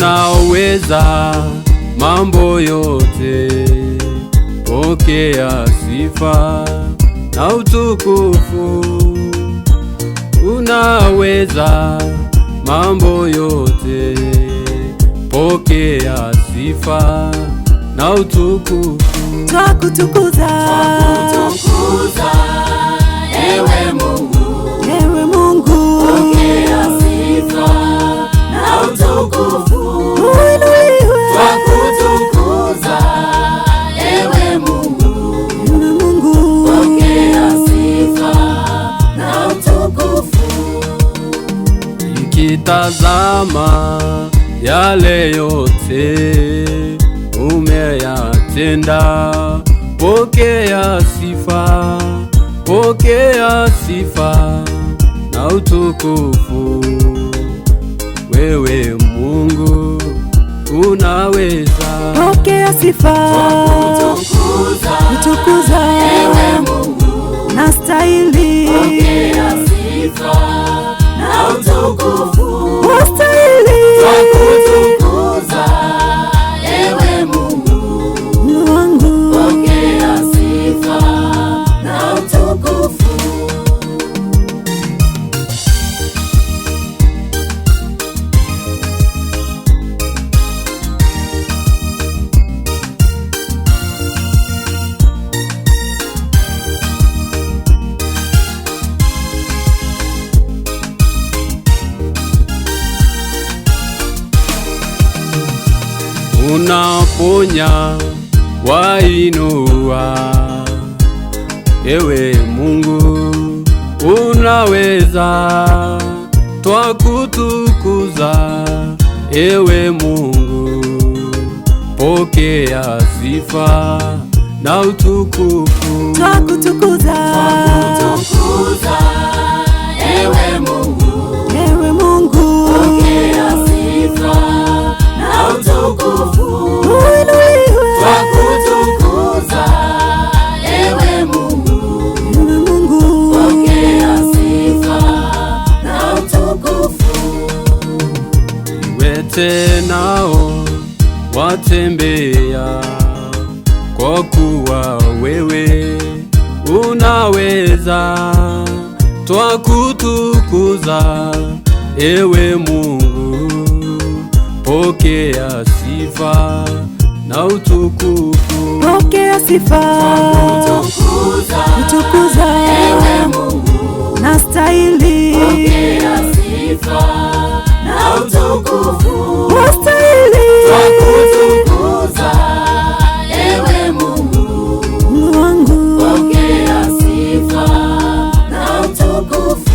unaweza mambo yote, pokea sifa na utukufu. Unaweza mambo yote, pokea sifa na utukufu. Twakutukuza, ewe Mungu, ewe Mungu, pokea sifa na utukufu. uinuliwe. Twakutukuza, ewe Mungu, Ewe Mungu, pokea sifa na utukufu. Nikitazama yale yote umeyatenda, pokea sifa, pokea sifa na utukufu. Wewe Mungu unaweza, pokea sifa, utukuza, ewe Mungu, nastahili, pokea sifa na utukufu. wastahili, Twakutukuza, ewe Mungu, Mungu wangu, pokea sifa na utukufu. Unaponya, wainua, ewe Mungu unaweza. Twakutukuza, ewe Mungu, pokea sifa na utukufu. twakutukuza, ewe Mungu, ewe Mungu, pokea sifa na utukufu. uinuliwe. Twakutukuza, ewe Mungu, Ewe Mungu, pokea sifa na utukufu. Viwete nao watembea, kwa kuwa wewe unaweza. Twakutukuza, ewe Mungu, pokea sifa na utukufu. pokea sifa, utukuza, ewe Mungu, nastahili, pokea sifa na utukufu. wastahili, Twakutukuza, ewe Mungu, Mungu wangu, pokea sifa na utukufu.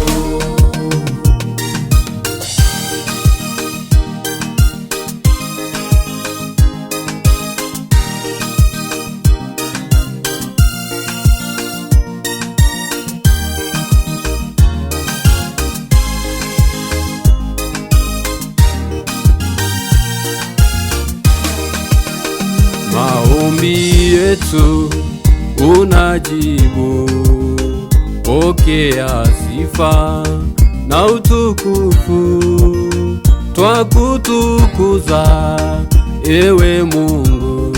Maombi yetu unajibu, pokea sifa na utukufu. Twakutukuza, ewe Mungu,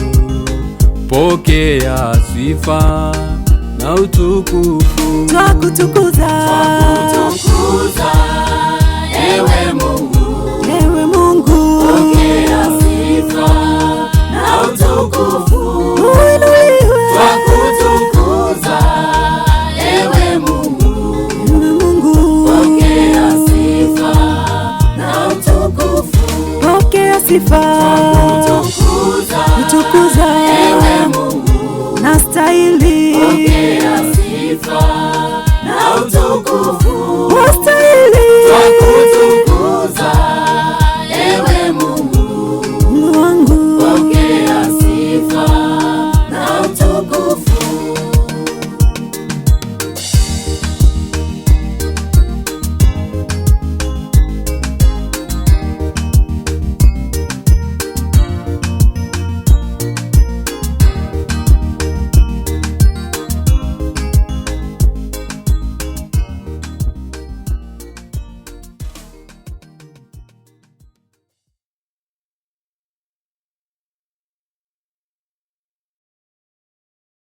pokea sifa na utukufu. twakutukuza, ewe Mungu, ewe Mungu, pokea sifa na utukufu. uinuliwe. Twakutukuza, ewe Mungu, Ewe Mungu, pokea sifa na utukufu. pokea sifa, utukuza,